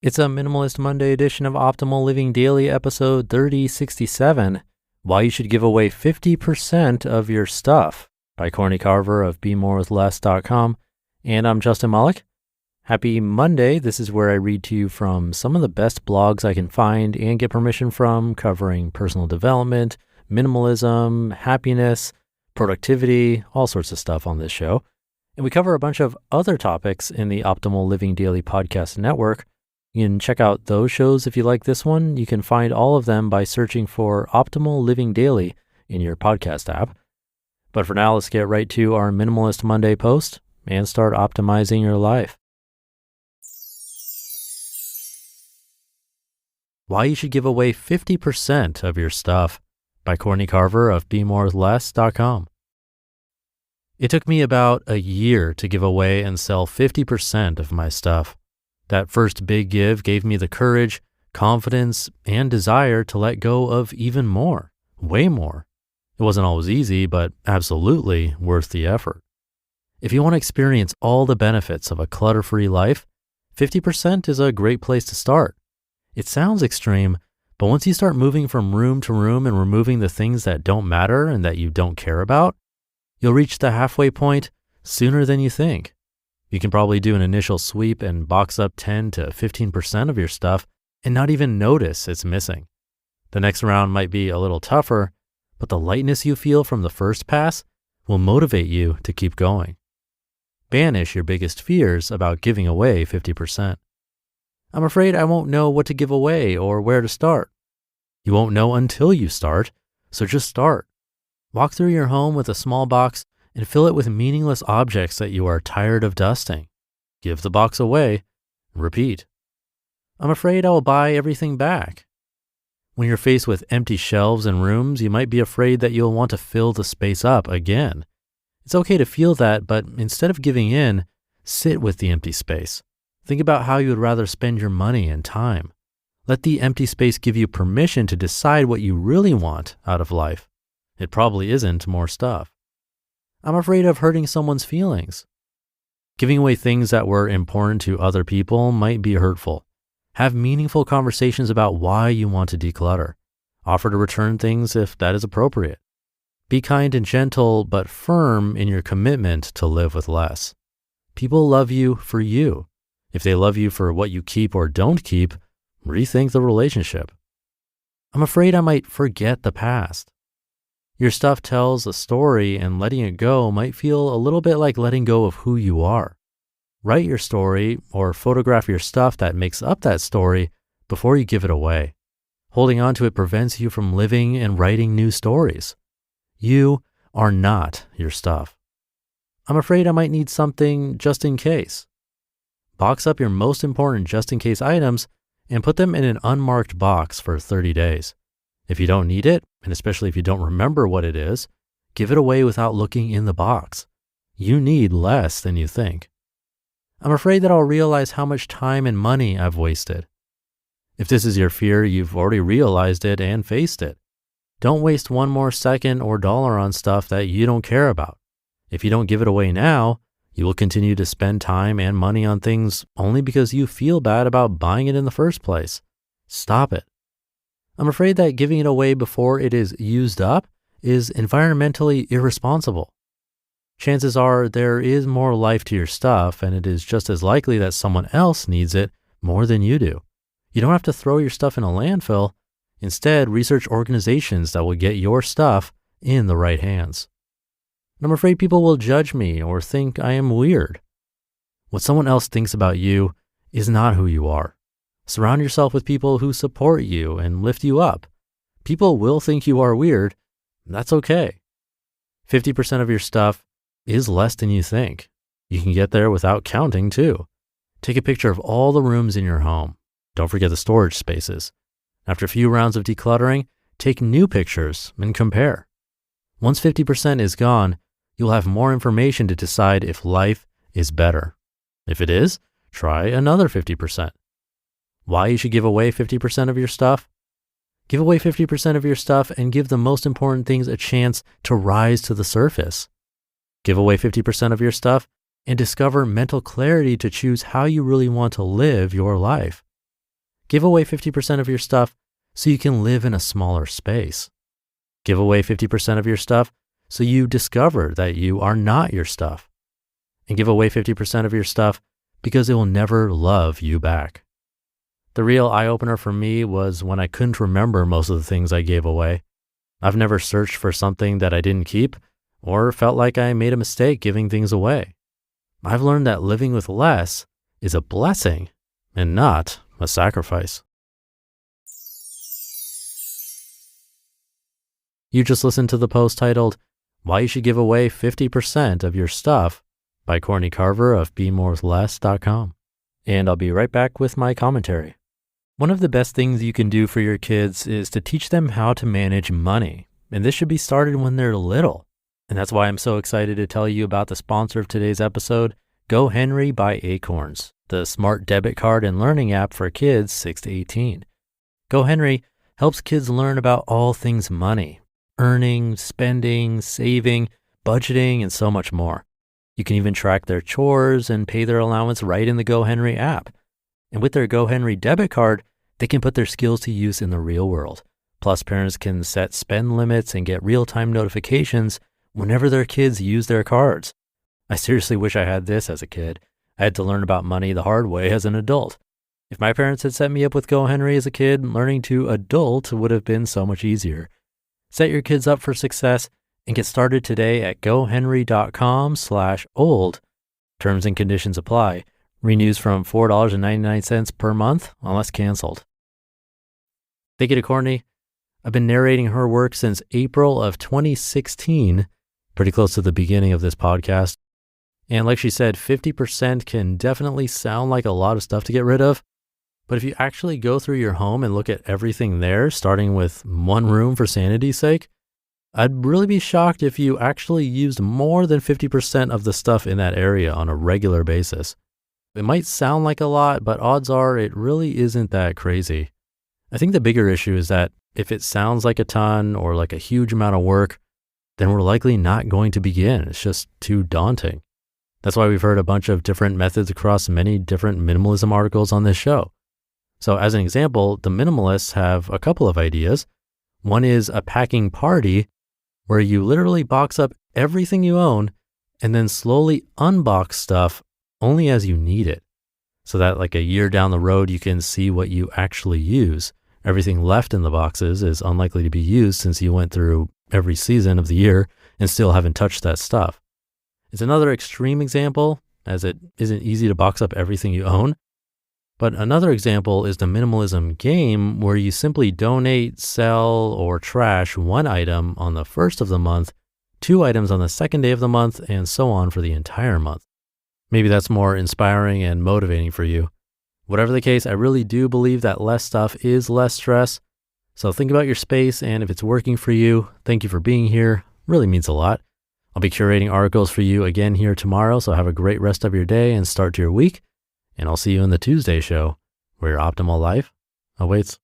It's a Minimalist Monday edition of Optimal Living Daily, episode 3067, Why You Should Give Away 50% of Your Stuff, by Courtney Carver of BeMoreWithLess.com. And I'm Justin Malik. Happy Monday. This is where I read to you from some of the best blogs I can find and get permission from, covering personal development, minimalism, happiness, productivity, all sorts of stuff on this show. And we cover a bunch of other topics in the Optimal Living Daily podcast network. You can check out those shows if you like this one. You can find all of them by searching for Optimal Living Daily in your podcast app. But for now, let's get right to our Minimalist Monday post and start optimizing your life. Why You Should Give Away 50% of Your Stuff, by Courtney Carver of BeMoreWithLess.com. It took me about a year to give away and sell 50% of my stuff. That first big give gave me the courage, confidence, and desire to let go of even more, way more. It wasn't always easy, but absolutely worth the effort. If you want to experience all the benefits of a clutter-free life, 50% is a great place to start. It sounds extreme, but once you start moving from room to room and removing the things that don't matter and that you don't care about, you'll reach the halfway point sooner than you think. You can probably do an initial sweep and box up 10 to 15% of your stuff and not even notice it's missing. The next round might be a little tougher, but the lightness you feel from the first pass will motivate you to keep going. Banish your biggest fears about giving away 50%. I'm afraid I won't know what to give away or where to start. You won't know until you start, so just start. Walk through your home with a small box and fill it with meaningless objects that you are tired of dusting. Give the box away. Repeat. I'm afraid I will buy everything back. When you're faced with empty shelves and rooms, you might be afraid that you'll want to fill the space up again. It's okay to feel that, but instead of giving in, sit with the empty space. Think about how you would rather spend your money and time. Let the empty space give you permission to decide what you really want out of life. It probably isn't more stuff. I'm afraid of hurting someone's feelings. Giving away things that were important to other people might be hurtful. Have meaningful conversations about why you want to declutter. Offer to return things if that is appropriate. Be kind and gentle, but firm in your commitment to live with less. People love you for you. If they love you for what you keep or don't keep, rethink the relationship. I'm afraid I might forget the past. Your stuff tells a story, and letting it go might feel a little bit like letting go of who you are. Write your story or photograph your stuff that makes up that story before you give it away. Holding on to it prevents you from living and writing new stories. You are not your stuff. I'm afraid I might need something just in case. Box up your most important just-in-case items and put them in an unmarked box for 30 days. If you don't need it, and especially if you don't remember what it is, give it away without looking in the box. You need less than you think. I'm afraid that I'll realize how much time and money I've wasted. If this is your fear, you've already realized it and faced it. Don't waste one more second or dollar on stuff that you don't care about. If you don't give it away now, you will continue to spend time and money on things only because you feel bad about buying it in the first place. Stop it. I'm afraid that giving it away before it is used up is environmentally irresponsible. Chances are there is more life to your stuff, and it is just as likely that someone else needs it more than you do. You don't have to throw your stuff in a landfill. Instead, research organizations that will get your stuff in the right hands. And I'm afraid people will judge me or think I am weird. What someone else thinks about you is not who you are. Surround yourself with people who support you and lift you up. People will think you are weird. That's okay. 50% of your stuff is less than you think. You can get there without counting too. Take a picture of all the rooms in your home. Don't forget the storage spaces. After a few rounds of decluttering, take new pictures and compare. Once 50% is gone, you'll have more information to decide if life is better. If it is, try another 50%. Why you should give away 50% of your stuff? Give away 50% of your stuff and give the most important things a chance to rise to the surface. Give away 50% of your stuff and discover mental clarity to choose how you really want to live your life. Give away 50% of your stuff so you can live in a smaller space. Give away 50% of your stuff so you discover that you are not your stuff. And give away 50% of your stuff because it will never love you back. The real eye-opener for me was when I couldn't remember most of the things I gave away. I've never searched for something that I didn't keep or felt like I made a mistake giving things away. I've learned that living with less is a blessing and not a sacrifice. You just listened to the post titled, Why You Should Give Away 50% of Your Stuff by Courtney Carver of BeMoreWithLess.com. And I'll be right back with my commentary. One of the best things you can do for your kids is to teach them how to manage money. And this should be started when they're little. And that's why I'm so excited to tell you about the sponsor of today's episode, GoHenry by Acorns, the smart debit card and learning app for kids 6 to 18. GoHenry helps kids learn about all things money, earning, spending, saving, budgeting, and so much more. You can even track their chores and pay their allowance right in the GoHenry app. And with their GoHenry debit card, they can put their skills to use in the real world. Plus, parents can set spend limits and get real-time notifications whenever their kids use their cards. I seriously wish I had this as a kid. I had to learn about money the hard way as an adult. If my parents had set me up with GoHenry as a kid, learning to adult would have been so much easier. Set your kids up for success and get started today at gohenry.com/old. Terms and conditions apply. Renews from $4.99 per month unless canceled. Thank you to Courtney. I've been narrating her work since April of 2016, pretty close to the beginning of this podcast. And like she said, 50% can definitely sound like a lot of stuff to get rid of. But if you actually go through your home and look at everything there, starting with one room for sanity's sake, I'd really be shocked if you actually used more than 50% of the stuff in that area on a regular basis. It might sound like a lot, but odds are it really isn't that crazy. I think the bigger issue is that if it sounds like a ton or like a huge amount of work, then we're likely not going to begin. It's just too daunting. That's why we've heard a bunch of different methods across many different minimalism articles on this show. So as an example, the minimalists have a couple of ideas. One is a packing party, where you literally box up everything you own and then slowly unbox stuff only as you need it, so that like a year down the road, you can see what you actually use. Everything left in the boxes is unlikely to be used since you went through every season of the year and still haven't touched that stuff. It's another extreme example, as it isn't easy to box up everything you own. But another example is the minimalism game, where you simply donate, sell, or trash one item on the first of the month, 2 items on the second day of the month, and so on for the entire month. Maybe that's more inspiring and motivating for you. Whatever the case, I really do believe that less stuff is less stress. So think about your space, and if it's working for you, thank you for being here. Really means a lot. I'll be curating articles for you again here tomorrow, so have a great rest of your day and start to your week. And I'll see you in the Tuesday show, where your optimal life awaits.